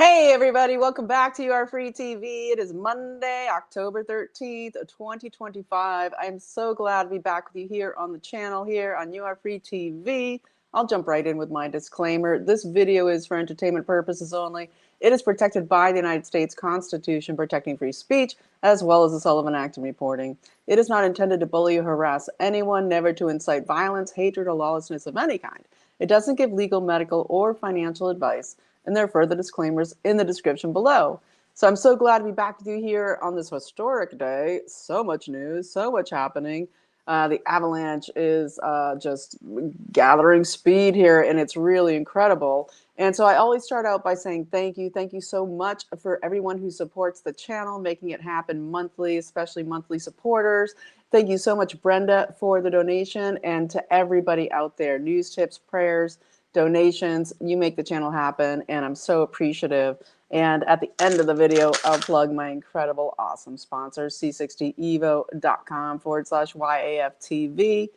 Hey everybody, welcome back to UR Free TV. It is Monday, October 13th, 2025. I'm so glad to be back with you here on the channel here on UR Free TV. I'll jump right in with my disclaimer. This video is for entertainment purposes only. It is protected by the United States Constitution protecting free speech, as well as the Sullivan Act and reporting. It is not intended to bully or harass anyone, never to incite violence, hatred, or lawlessness of any kind. It doesn't give legal, medical, or financial advice, and there are further disclaimers in the description below. So I'm so glad to be back with you here on this historic day. So much news, so much happening. The Avalanche is just gathering speed here, and it's really incredible. And so I always start out by saying thank you. Thank you so much for everyone who supports the channel, making it happen monthly, especially monthly supporters. Thank you so much, Brenda, for the donation, and to everybody out there. News tips, prayers, donations, you make the channel happen, and I'm so appreciative. And at the end of the video, I'll plug my incredible, awesome sponsor, c60evo.com/YAFTV.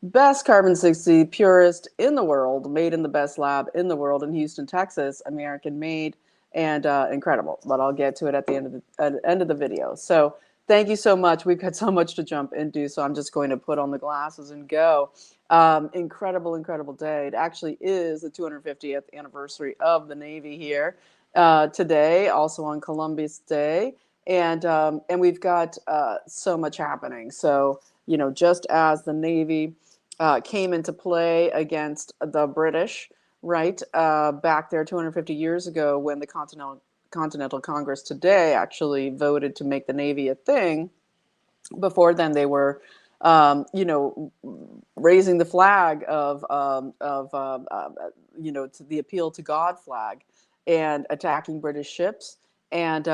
Best carbon 60 purist in the world, made in the best lab in the world in Houston, Texas, American made, and incredible. But I'll get to it at the end of the video. So thank you so much. We've got so much to jump into, so I'm just going to put on the glasses and go. Incredible, incredible day. It actually is the 250th anniversary of the Navy here today, also on Columbus Day, and we've got so much happening. So, you know, just as the Navy came into play against the British, right, back there 250 years ago when the Continental Congress today actually voted to make the Navy a thing. Before then, they were, you know, raising the flag of you know, to the appeal to God flag, and attacking British ships, and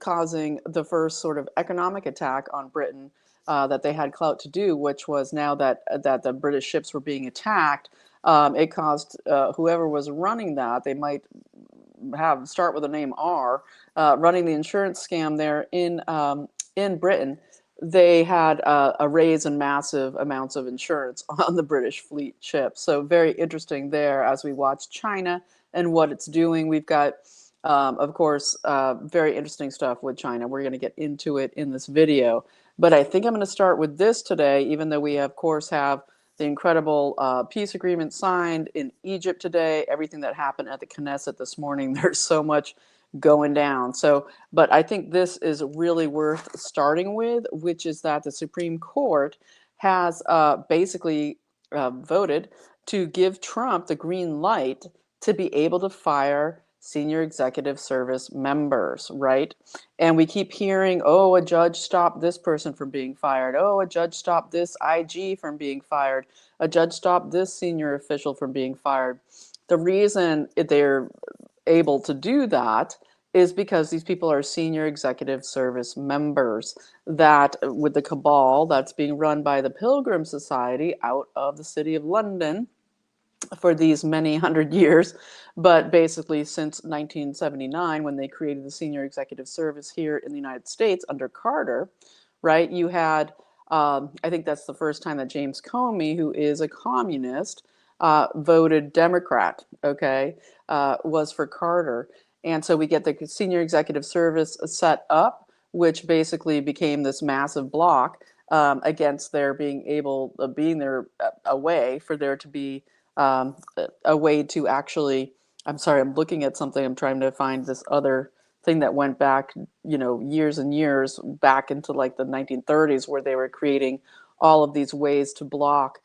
causing the first sort of economic attack on Britain that they had clout to do, which was now that the British ships were being attacked, it caused whoever was running that, they might start with the name R, running the insurance scam there in Britain. They had a raise in massive amounts of insurance on the British fleet ships. So very interesting there as we watch China and what it's doing. We've got, of course, very interesting stuff with China. We're going to get into it in this video. But I think I'm going to start with this today, even though we, of course, have the incredible peace agreement signed in Egypt today, everything that happened at the Knesset this morning. There's so much going down. So, but I think this is really worth starting with, which is that the Supreme Court has basically voted to give Trump the green light to be able to fire senior executive service members, right? And we keep hearing, oh, a judge stopped this person from being fired. Oh, a judge stopped this IG from being fired. A judge stopped this senior official from being fired. The reason they're able to do that is because these people are senior executive service members that, with the cabal that's being run by the Pilgrims Society out of the city of London for these many hundred years, but basically since 1979, when they created the senior executive service here in the United States under Carter, right? You had, I think that's the first time that James Comey, who is a communist, voted Democrat, okay, was for Carter. And so we get the senior executive service set up, which basically became this massive block against their being able, being there a way for there to be a way to actually, I'm sorry, I'm looking at something, I'm trying to find this other thing that went back, you know, years and years back into like the 1930s, where they were creating all of these ways to block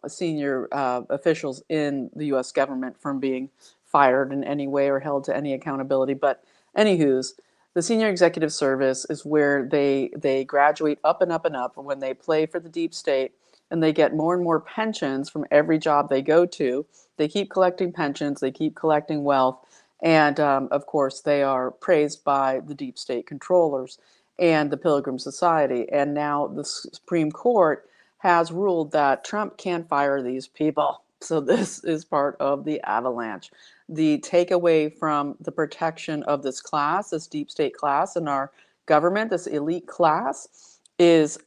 senior officials in the US government from being fired in any way or held to any accountability. But anywho's, the senior executive service is where they graduate up and up and up when they play for the deep state, and they get more and more pensions from every job they go to. They keep collecting pensions, they keep collecting wealth, and of course they are praised by the deep state controllers and the Pilgrims Society. And now the Supreme Court has ruled that Trump can't fire these people. So this is part of the avalanche. The takeaway from the protection of this class, this deep state class in our government, this elite class, is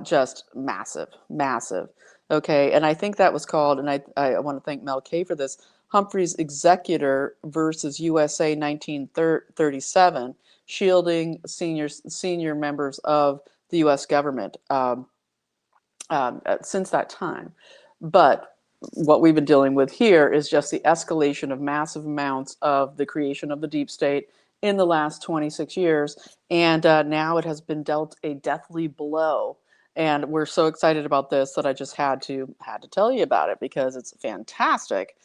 just massive, massive. Okay, and I think that was called, and I want to thank Mel K for this, Humphrey's Executor versus USA 1937, shielding senior members of the US government since that time. But what we've been dealing with here is just the escalation of massive amounts of the creation of the deep state in the last 26 years. And now it has been dealt a deathly blow. And we're so excited about this that I just had to tell you about it because it's fantastic.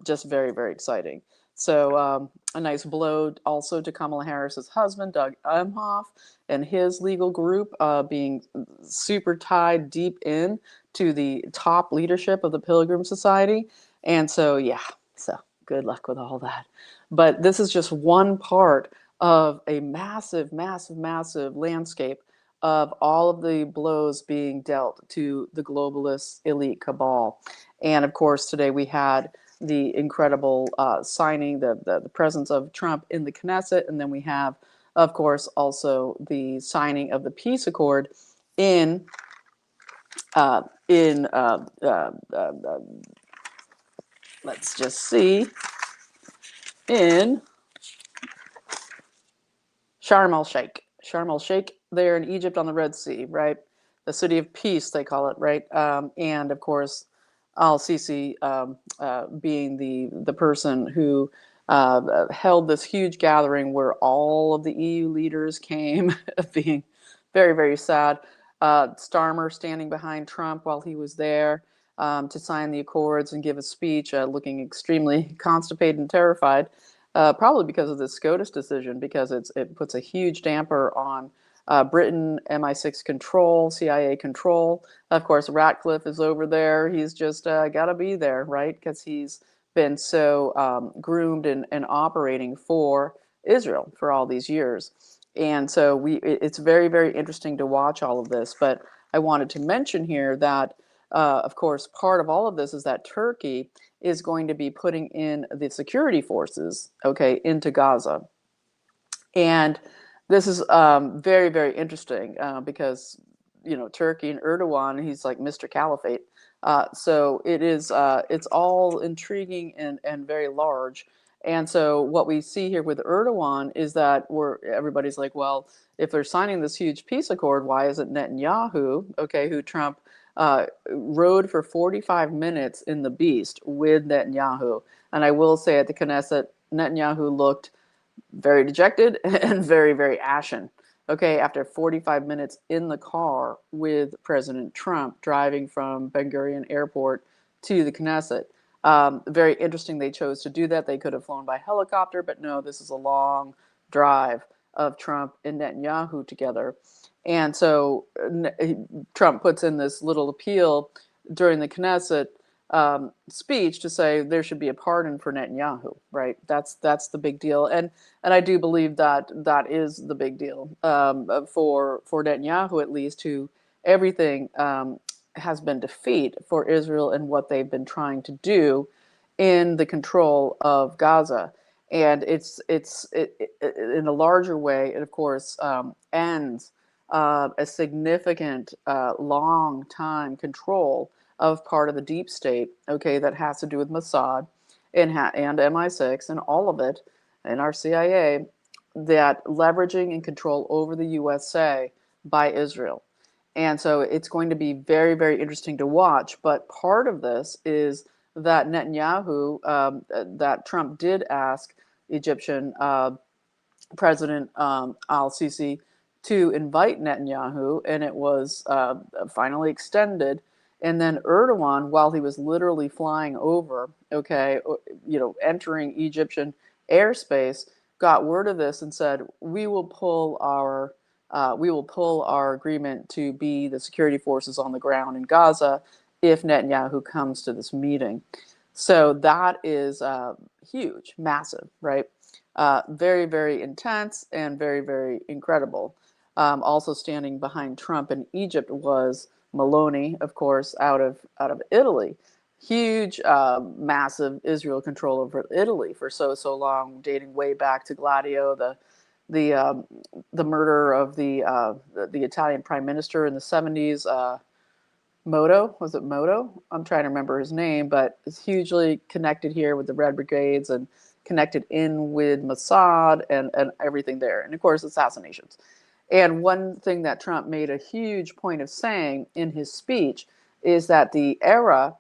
Just very, very exciting. So a nice blow also to Kamala Harris's husband, Doug Emhoff, and his legal group being super tied deep in to the top leadership of the Pilgrims Society. And so, yeah, so good luck with all that. But this is just one part of a massive, massive, massive landscape of all of the blows being dealt to the globalist elite cabal. And of course, today we had the incredible signing, the presence of Trump in the Knesset, and then we have, of course, also the signing of the peace accord in let's just see, in Sharm el-Sheikh. Sharm el-Sheikh, there in Egypt on the Red Sea, right? The city of peace, they call it, right? And of course, al-Sisi being the person who held this huge gathering where all of the EU leaders came, being very, very sad. Starmer standing behind Trump while he was there to sign the accords and give a speech, looking extremely constipated and terrified. Probably because of the SCOTUS decision, because it puts a huge damper on Britain, MI6 control, CIA control. Of course, Ratcliffe is over there. He's just got to be there, right? Because he's been so groomed and operating for Israel for all these years. And so it's very, very interesting to watch all of this. But I wanted to mention here that, of course, part of all of this is that Turkey is going to be putting in the security forces, okay, into Gaza. And this is very, very interesting because, you know, Turkey and Erdogan, he's like Mr. Caliphate. So it's all intriguing and very large. And so what we see here with Erdogan is that everybody's like, well, if they're signing this huge peace accord, why isn't Netanyahu, okay, who Trump rode for 45 minutes in the beast with Netanyahu? And I will say at the Knesset, Netanyahu looked very dejected and very, very ashen. Okay, after 45 minutes in the car with President Trump driving from Ben Gurion Airport to the Knesset. Very interesting they chose to do that. They could have flown by helicopter, but no, this is a long drive of Trump and Netanyahu together. And so Trump puts in this little appeal during the Knesset speech to say there should be a pardon for Netanyahu, right? That's the big deal, and I do believe that that is the big deal for Netanyahu, at least, who everything has been defeat for Israel and what they've been trying to do in the control of Gaza, and it in a larger way, it of course ends a significant long time control of part of the deep state, okay, that has to do with Mossad and MI6 and all of it, and our CIA, that leveraging and control over the USA by Israel. And so it's going to be very, very interesting to watch. But part of this is that Netanyahu, that Trump did ask Egyptian President al-Sisi to invite Netanyahu, and it was finally extended. And then Erdogan, while he was literally flying over, okay, you know, entering Egyptian airspace, got word of this and said, we will pull our agreement to be the security forces on the ground in Gaza if Netanyahu comes to this meeting. So that is huge, massive, right? Very, very intense and very, very incredible. Also standing behind Trump in Egypt was Maloney, of course, out of Italy. Huge, massive Israel control over Italy for so long, dating way back to Gladio, the murder of the Italian prime minister in the 70s. Moto, was it Moto? I'm trying to remember his name, but is hugely connected here with the Red Brigades and connected in with Mossad and everything there. And of course, assassinations. And one thing that Trump made a huge point of saying in his speech is that the era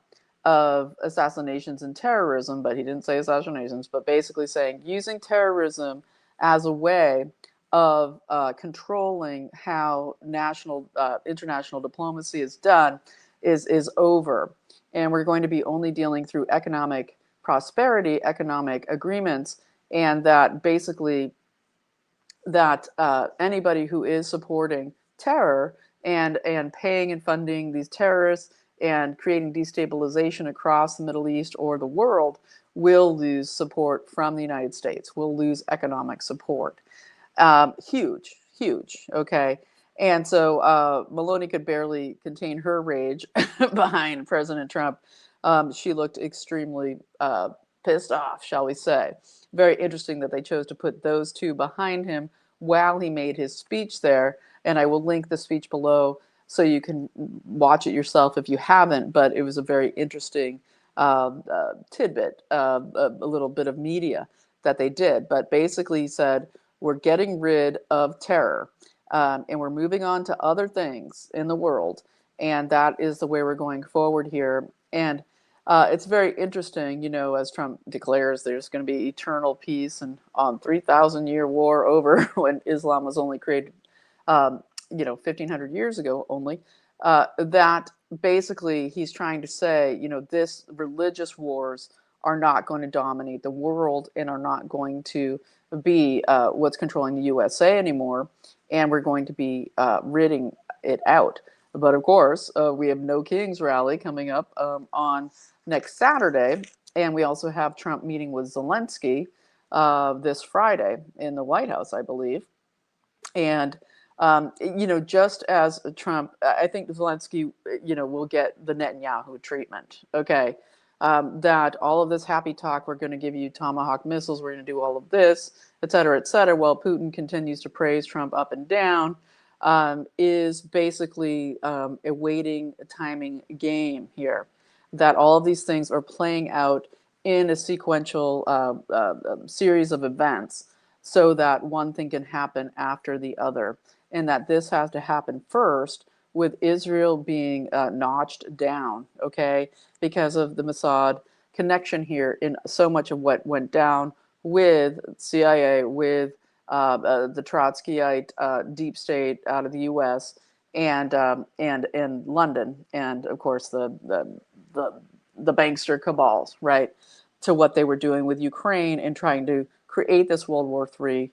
of assassinations and terrorism, but he didn't say assassinations, but basically saying using terrorism as a way of controlling how international diplomacy is done is over, and we're going to be only dealing through economic prosperity, economic agreements, and that basically that anybody who is supporting terror and paying and funding these terrorists and creating destabilization across the Middle East or the world will lose support from the United States, will lose economic support. Huge, huge. Okay. And so Maloney could barely contain her rage behind President Trump. She looked extremely pissed off, shall we say. Very interesting that they chose to put those two behind him while he made his speech there. And I will link the speech below so you can watch it yourself if you haven't. But it was a very interesting tidbit, a little bit of media that they did. But basically, he said, we're getting rid of terror, and we're moving on to other things in the world. And that is the way we're going forward here. And it's very interesting, you know, as Trump declares there's going to be eternal peace and on 3,000-year war over when Islam was only created, 1,500 years ago only. That basically he's trying to say, you know, this religious wars are not going to dominate the world and are not going to be what's controlling the USA anymore, and we're going to be ridding it out. But of course, we have No Kings rally coming up on next Saturday, and we also have Trump meeting with Zelensky this Friday in the White House, I believe. And you know, just as Trump, I think Zelensky, you know, will get the Netanyahu treatment. Okay, that all of this happy talk, we're going to give you Tomahawk missiles, we're going to do all of this, et cetera, et cetera, while Putin continues to praise Trump up and down, is basically a waiting, timing game here. That all of these things are playing out in a sequential series of events so that one thing can happen after the other, and that this has to happen first with Israel being notched down, okay, because of the Mossad connection here in so much of what went down with CIA, with the Trotskyite deep state out of the U.S. and London, and of course the bankster cabals, right, to what they were doing with Ukraine and trying to create this World War III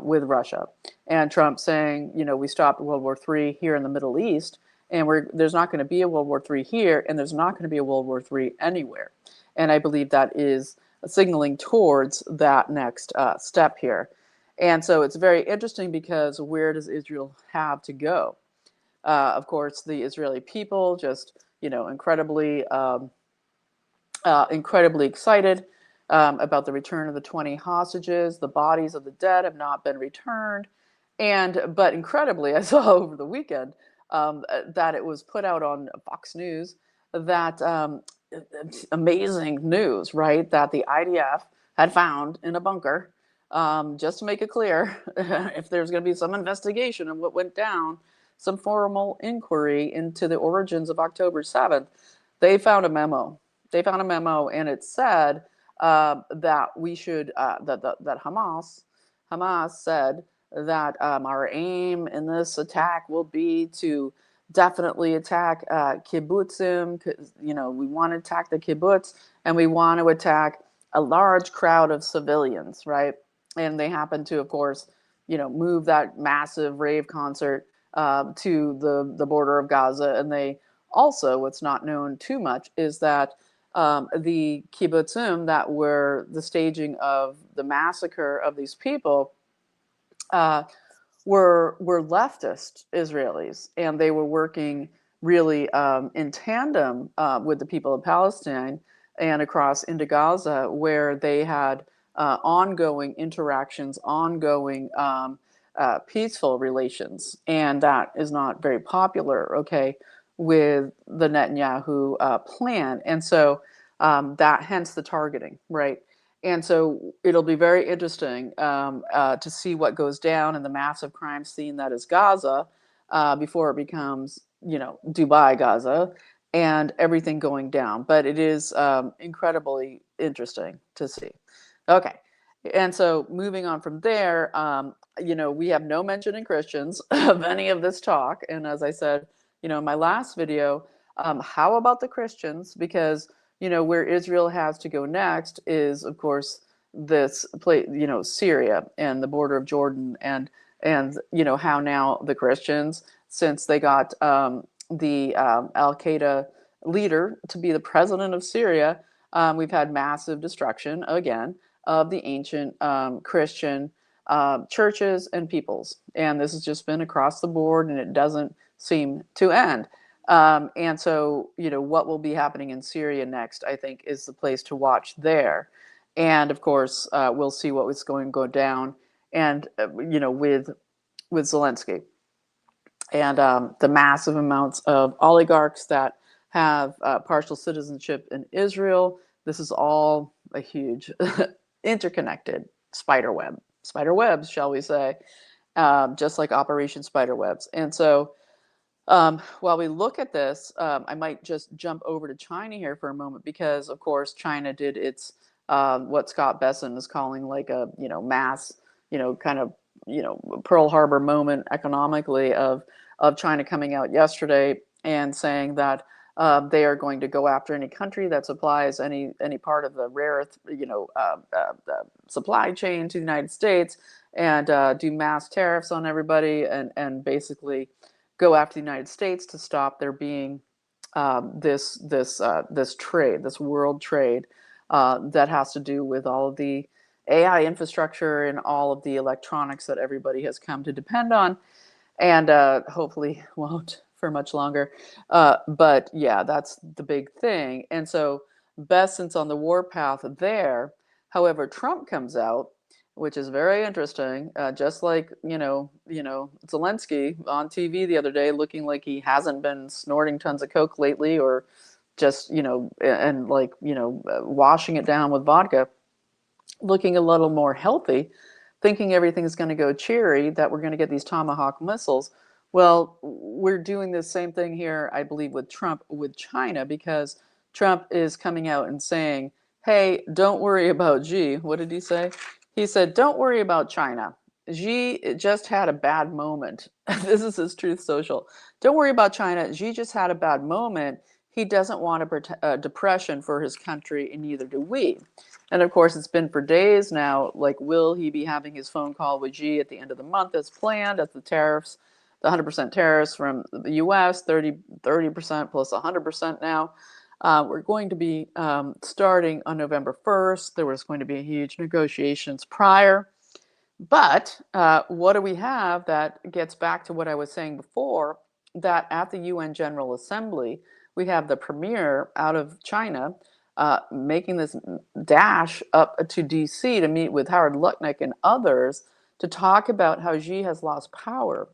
with Russia. And Trump saying, you know, we stopped World War III here in the Middle East, and there's not going to be a World War III here, and there's not going to be a World War III anywhere. And I believe that is signaling towards that next step here. And so it's very interesting because where does Israel have to go? Of course, the Israeli people just, you know, incredibly excited about the return of the 20 hostages. The bodies of the dead have not been returned. But incredibly, I saw over the weekend that it was put out on Fox News that amazing news, right? That the IDF had found in a bunker, just to make it clear, if there's going to be some investigation of what went down, some formal inquiry into the origins of October 7th, they found a memo. They found a memo, and it said that we should that Hamas said that our aim in this attack will be to definitely attack kibbutzim. You know, we want to attack the kibbutz, and we want to attack a large crowd of civilians, right? And they happen to, of course, you know, move that massive rave concert to the border of Gaza. And they also, what's not known too much, is that the kibbutzim that were the staging of the massacre of these people were leftist Israelis, and they were working really in tandem with the people of Palestine and across into Gaza, where they had ongoing interactions, ongoing peaceful relations, and that is not very popular. Okay, with the Netanyahu plan. And so that hence the targeting, right? And so it'll be very interesting to see what goes down in the massive crime scene that is Gaza before it becomes, Dubai, Gaza, and everything going down. But it is incredibly interesting to see. Okay. And so moving on from there, we have no mention in Christians of any of this talk. And as I said, in my last video, how about the Christians? Because, where Israel has to go next is, of course, this place, Syria and the border of Jordan, and how now the Christians, since they got the Al Qaeda leader to be the president of Syria, we've had massive destruction again of the ancient Christian churches and peoples, and this has just been across the board, and it doesn't seem to end. And so, what will be happening in Syria next, I think, is the place to watch there. And of course, we'll see what was going to go down, and with Zelensky and the massive amounts of oligarchs that have partial citizenship in Israel. This is all a huge interconnected spider webs, shall we say, just like Operation Spiderwebs. And so while we look at this, I might just jump over to China here for a moment, because of course China did its what Scott Besson is calling like a mass kind of Pearl Harbor moment economically of China coming out yesterday and saying that they are going to go after any country that supplies any part of the rare earth supply chain to the United States, and do mass tariffs on everybody, and basically go after the United States to stop there being this trade, this world trade that has to do with all of the AI infrastructure and all of the electronics that everybody has come to depend on, and hopefully won't for much longer. But yeah, that's the big thing. And so Besson's on the warpath there. However, Trump comes out, which is very interesting. Just like Zelensky on TV the other day, looking like he hasn't been snorting tons of coke lately, or just and like washing it down with vodka, looking a little more healthy, thinking everything's going to go cheery, that we're going to get these Tomahawk missiles. Well, we're doing the same thing here, I believe, with Trump, with China, because Trump is coming out and saying, hey, don't worry about Xi. What did he say? He said, don't worry about China. Xi just had a bad moment. This is his Truth Social. Don't worry about China. Xi just had a bad moment. He doesn't want a depression for his country, and neither do we. And of course, it's been for days now, like, will he be having his phone call with Xi at the end of the month as planned, as the tariffs, the 100% tariffs from the US, 30% plus 100% now. We're going to be starting on November 1st. There was going to be huge negotiations prior. But what do we have that gets back to what I was saying before, that at the UN General Assembly, we have the premier out of China making this dash up to DC to meet with Howard Lutnick and others to talk about how Xi has lost power,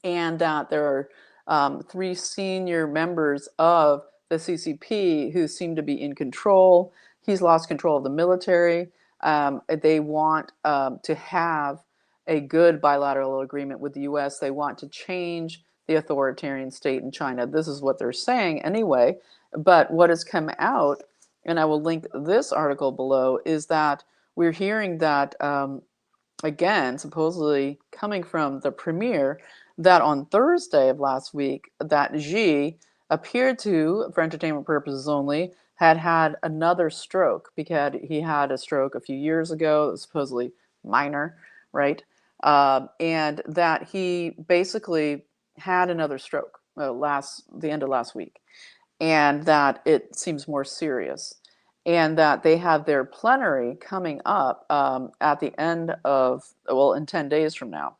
and that there are 3 senior members of the CCP who seem to be in control. He's lost control of the military. They want to have a good bilateral agreement with the US. They want to change the authoritarian state in China. This is what they're saying anyway. But what has come out, and I will link this article below, is that we're hearing that, again, supposedly coming from the premier, that on Thursday of last week, that Xi appeared to, for entertainment purposes only, had another stroke, because he had a stroke a few years ago that was supposedly minor, right? And that he basically had another stroke the end of last week, and that it seems more serious, and that they have their plenary coming up at the end of, well, in 10 days from now.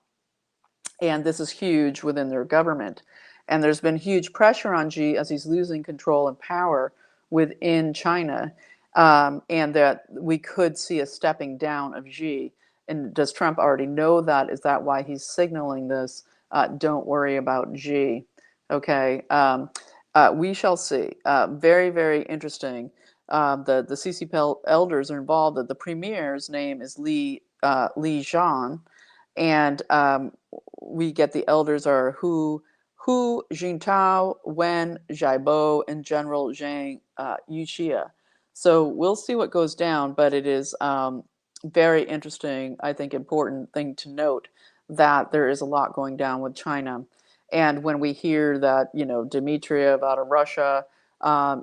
And this is huge within their government. And there's been huge pressure on Xi as he's losing control and power within China, and that we could see a stepping down of Xi. And does Trump already know that? Is that why he's signaling this? Don't worry about Xi. Okay, we shall see. Very, very interesting. The CCP elders are involved. The premier's name is Li Zhan, and we get the elders are Hu Jintao, Wen Jiabo, and General Zhang Yuxia. So we'll see what goes down, but it is very interesting. I think important thing to note that there is a lot going down with China. And when we hear that, Dmitriev out of Russia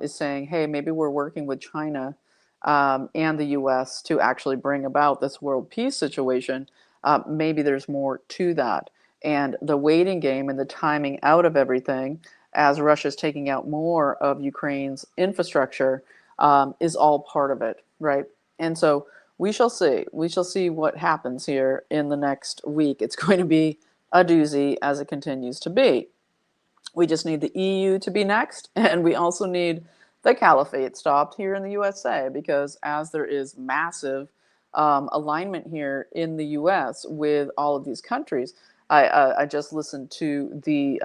is saying, hey, maybe we're working with China and the US to actually bring about this world peace situation, maybe there's more to that. And the waiting game and the timing out of everything as Russia's taking out more of Ukraine's infrastructure is all part of it, right? And so we shall see. We shall see what happens here in the next week. It's going to be a doozy as it continues to be. We just need the EU to be next, and we also need the caliphate stopped here in the USA, because as there is massive alignment here in the US with all of these countries, I just listened to the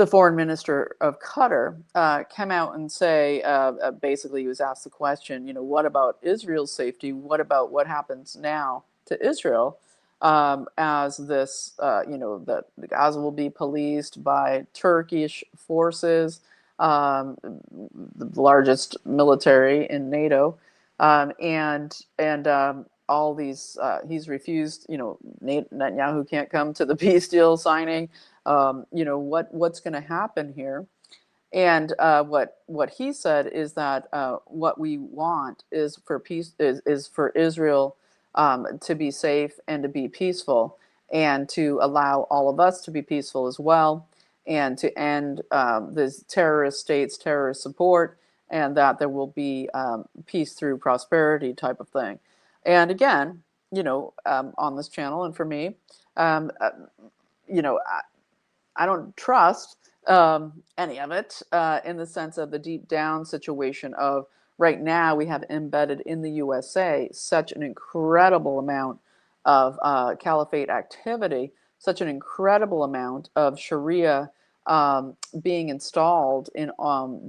foreign minister of Qatar come out and say, basically, he was asked the question, what about Israel's safety? What about what happens now to Israel as this, that Gaza will be policed by Turkish forces, the largest military in NATO, and all these, he's refused, Netanyahu can't come to the peace deal signing. What's going to happen here? And what he said is that what we want is for peace is for Israel to be safe and to be peaceful, and to allow all of us to be peaceful as well, and to end this terrorist states, terrorist support, and that there will be peace through prosperity type of thing. And again, on this channel and for me, um, uh, you know, I don't trust any of it in the sense of the deep down situation of right now we have embedded in the USA such an incredible amount of caliphate activity, such an incredible amount of Sharia being installed in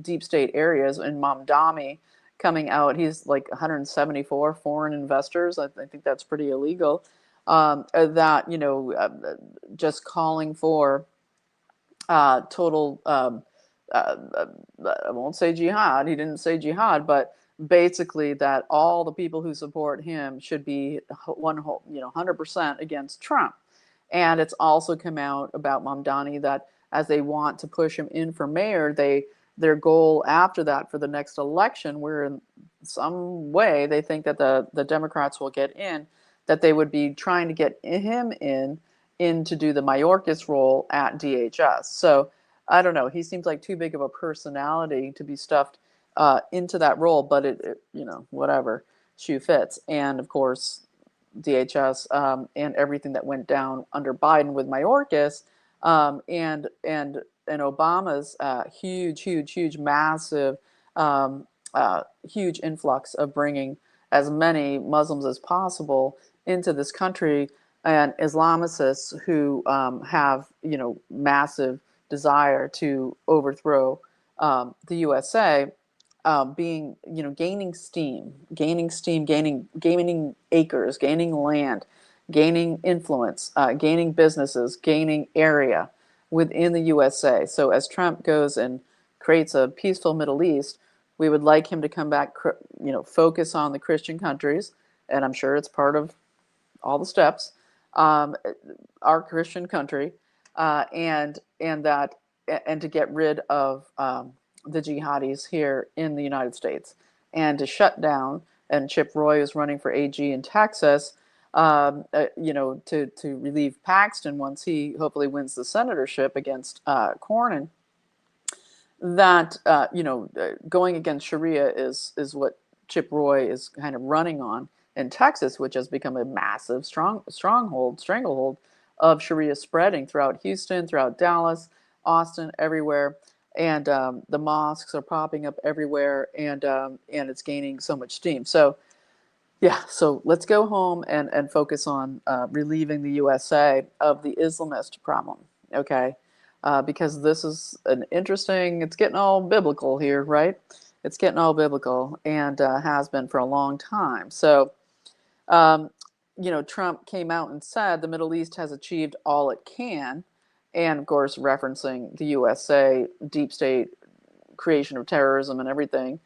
deep state areas. In Mamdani coming out, he's like 174 foreign investors. I think that's pretty illegal. That, just calling for total, I won't say jihad, he didn't say jihad, but basically that all the people who support him should be 100% against Trump. And it's also come out about Mamdani that as they want to push him in for mayor, their goal after that for the next election, where in some way they think that the Democrats will get in, that they would be trying to get him in to do the Mayorkas role at DHS. So I don't know. He seems like too big of a personality to be stuffed into that role, but it whatever, shoe fits. And of course, DHS and everything that went down under Biden with Mayorkas and Obama's huge, massive, huge influx of bringing as many Muslims as possible into this country, and Islamicists who have massive desire to overthrow the USA, being gaining steam, gaining acres, gaining land, gaining influence, gaining businesses, gaining area within the USA. So as Trump goes and creates a peaceful Middle East, we would like him to come back, focus on the Christian countries, and I'm sure it's part of all the steps, our Christian country, and to get rid of the jihadis here in the United States, and to shut down. And Chip Roy is running for AG in Texas, to relieve Paxton once he hopefully wins the senatorship against Cornyn. That going against Sharia is what Chip Roy is kind of running on in Texas, which has become a massive stranglehold of Sharia spreading throughout Houston, throughout Dallas, Austin, everywhere. And the mosques are popping up everywhere, and it's gaining so much steam. So yeah, so let's go home and focus on relieving the USA of the Islamist problem. Okay. because this is an interesting, it's getting all biblical here, right? It's getting all biblical, and has been for a long time. So, um, Trump came out and said the Middle East has achieved all it can, and of course, referencing the USA, deep state creation of terrorism and everything.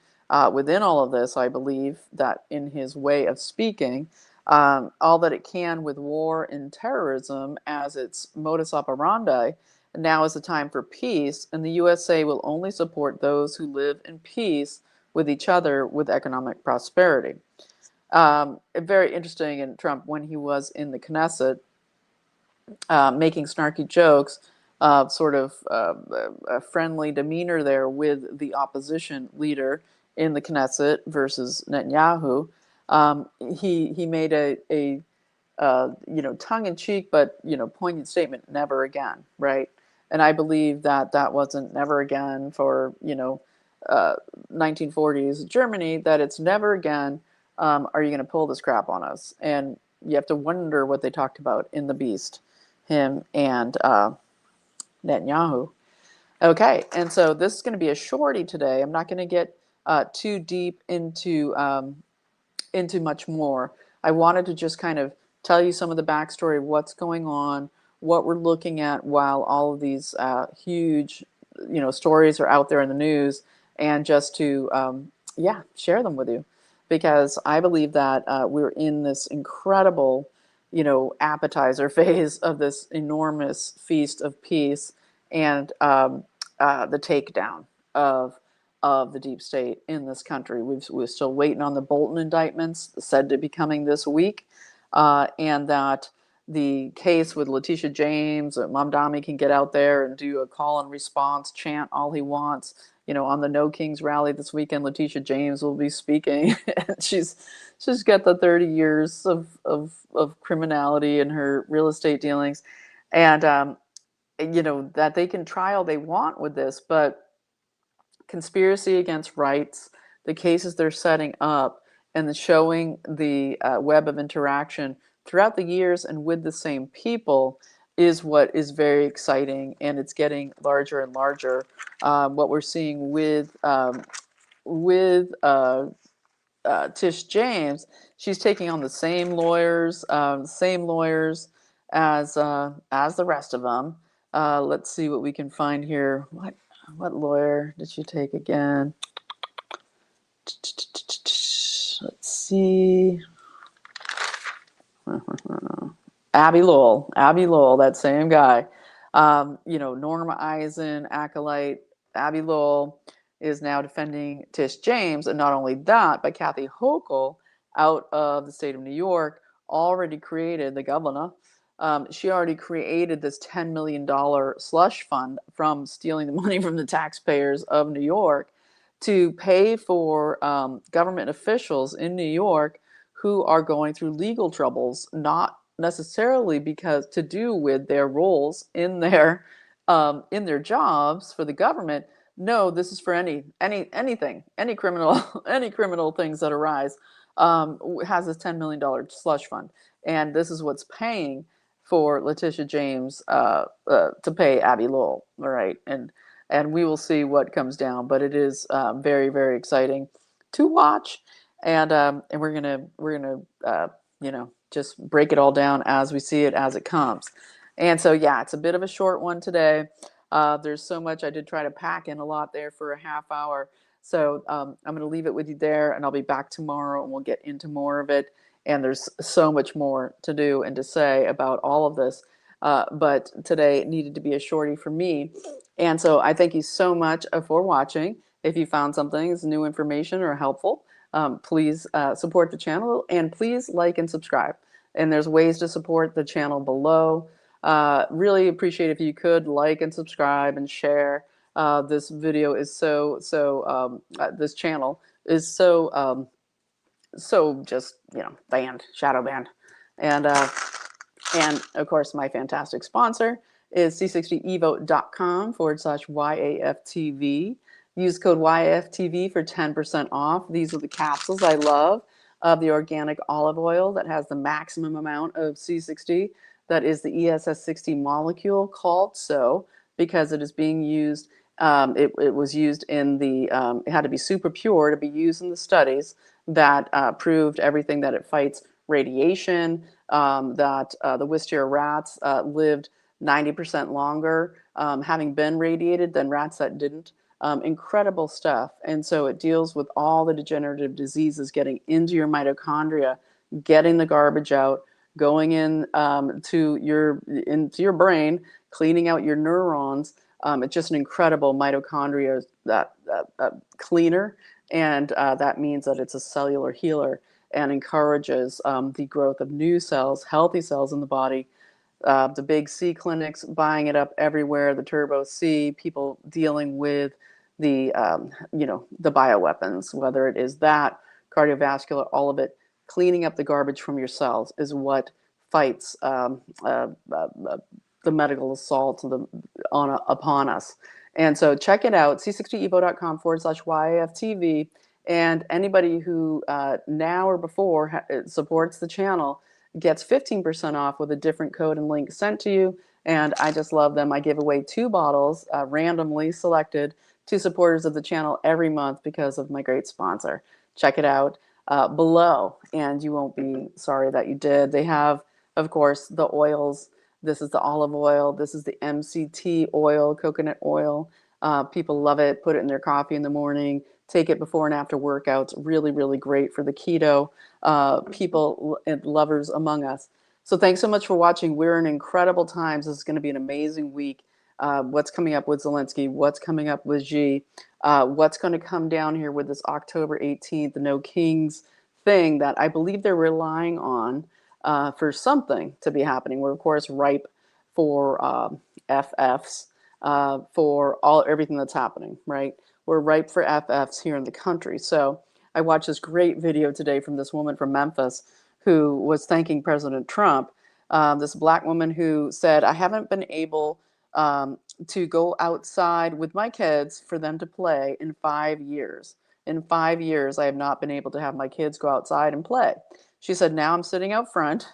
Within all of this, I believe that in his way of speaking, all that it can with war and terrorism as its modus operandi, now is the time for peace, and the USA will only support those who live in peace with each other with economic prosperity. Very interesting in Trump when he was in the Knesset, making snarky jokes, sort of a friendly demeanor there with the opposition leader in the Knesset versus Netanyahu. He made a tongue-in-cheek but poignant statement, never again, right? And I believe that that wasn't never again for 1940s Germany, that it's never again, are you going to pull this crap on us? And you have to wonder what they talked about in The Beast, him and Netanyahu. Okay, and so this is going to be a shorty today. I'm not going to get too deep into much more. I wanted to just kind of tell you some of the backstory of what's going on, what we're looking at while all of these huge, stories are out there in the news, and just to, share them with you, because I believe that we're in this incredible, appetizer phase of this enormous feast of peace, and the takedown of the deep state in this country. We're still waiting on the Bolton indictments, said to be coming this week, and that the case with Letitia James, Mamdani can get out there and do a call and response, chant all he wants. On the No Kings rally this weekend, Letitia James will be speaking. And she's got the 30 years of criminality in her real estate dealings, and that they can try all they want with this, but conspiracy against rights, the cases they're setting up, and the showing the web of interaction throughout the years and with the same people is what is very exciting, and it's getting larger and larger. What we're seeing with Tish James, she's taking on the same lawyers as the rest of them. Let's see what we can find here. What lawyer did she take again? Let's see. Abby Lowell, that same guy. Norma Eisen, acolyte. Abby Lowell is now defending Tish James, and not only that, but Kathy Hochul, out of the state of New York, already created the governor. She already created this $10 million slush fund from stealing the money from the taxpayers of New York to pay for government officials in New York who are going through legal troubles, not necessarily because to do with their roles in their jobs for the government. No, this is for anything, any criminal any criminal things that arise. Has this $10 million slush fund, and this is what's paying for Letitia James to pay Abby Lowell. All right, and we will see what comes down, but it is very, very exciting to watch, and we're gonna just break it all down as we see it as it comes. And so it's a bit of a short one today. There's so much. I did try to pack in a lot there for a half hour, so I'm going to leave it with you there, and I'll be back tomorrow, and we'll get into more of it. And there's so much more to do and to say about all of this. But today it needed to be a shorty for me. And so I thank you so much for watching. If you found something as new information or helpful, please support the channel, and please like and subscribe. And there's ways to support the channel below. Really appreciate if you could like and subscribe and share. This video is this channel is so just banned, shadow banned, and of course my fantastic sponsor is c60evote.com/YAFTV. Use code YAFTV for 10% off. These are the capsules I love of the organic olive oil that has the maximum amount of C60. That is the ESS60 molecule, called so because it is being used. It was used in the, it had to be super pure to be used in the studies that proved everything, that it fights radiation, that the wisteria rats lived 90% longer having been radiated than rats that didn't. Incredible stuff. And so it deals with all the degenerative diseases getting into your mitochondria, getting the garbage out, going in into your brain, cleaning out your neurons. It's just an incredible mitochondria that cleaner, and that means that it's a cellular healer and encourages the growth of new cells, healthy cells in the body. The big C clinics buying it up everywhere, the Turbo C, people dealing with the, the bioweapons, whether it is that, cardiovascular, all of it, cleaning up the garbage from your cells is what fights the medical assault upon us. And so check it out, c60evo.com/YAFTV. And anybody who now or before supports the channel gets 15% off with a different code and link sent to you. And I just love them. I give away 2 bottles randomly selected to supporters of the channel every month because of my great sponsor. Check it out below, and you won't be sorry that you did. They have, of course, the oils. This is the olive oil. This is the MCT oil, coconut oil. People love it. Put it in their coffee in the morning. Take it before and after workouts. Really, really great for the keto people and lovers among us. So thanks so much for watching. We're in incredible times. This is going to be an amazing week. What's coming up with Zelensky? What's coming up with Xi? What's going to come down here with this October 18th, the No Kings thing that I believe they're relying on for something to be happening. We're, of course, ripe for FFs, for everything that's happening, right? We're ripe for FFs here in the country. So I watched this great video today from this woman from Memphis who was thanking President Trump, this black woman who said, I haven't been able to go outside with my kids for them to play in 5 years. In 5 years, I have not been able to have my kids go outside and play. She said, now I'm sitting out front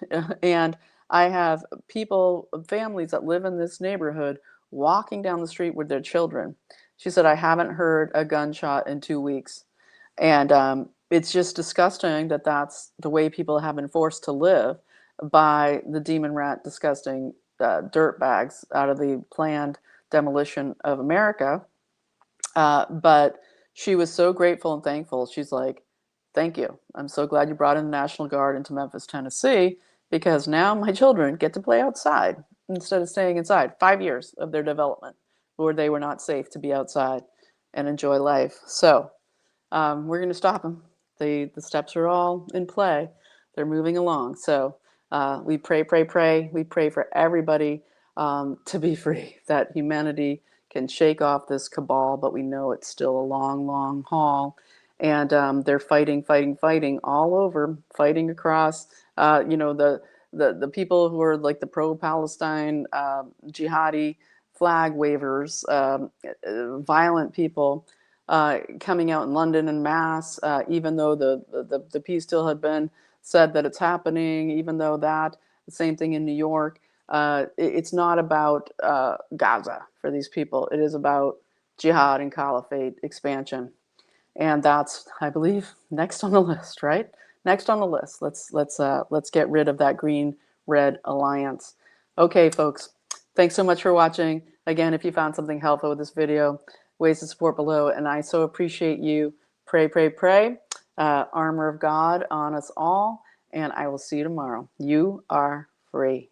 and I have people, families that live in this neighborhood walking down the street with their children. She said, I haven't heard a gunshot in 2 weeks. And it's just disgusting that that's the way people have been forced to live by the demon rat, disgusting dirt bags out of the planned demolition of America. But she was so grateful and thankful. She's like, thank you. I'm so glad you brought in the National Guard into Memphis, Tennessee, because now my children get to play outside instead of staying inside. 5 years of their development where they were not safe to be outside and enjoy life. So we're going to stop them. The steps are all in play. They're moving along. So we pray, pray, pray. We pray for everybody to be free, that humanity can shake off this cabal, but we know it's still a long, long haul. And they're fighting, fighting, fighting all over, fighting across, the people who are like the pro-Palestine jihadi flag wavers, violent people coming out in London en masse, even though the peace deal had been said that it's happening, even though the same thing in New York. It's not about Gaza for these people. It is about jihad and caliphate expansion. And that's, I believe, next on the list, right? Next on the list. Let's get rid of that green-red alliance. Okay, folks, thanks so much for watching. Again, if you found something helpful with this video, ways to support below, and I so appreciate you. Pray, pray, pray. Armor of God on us all, and I will see you tomorrow. You are free.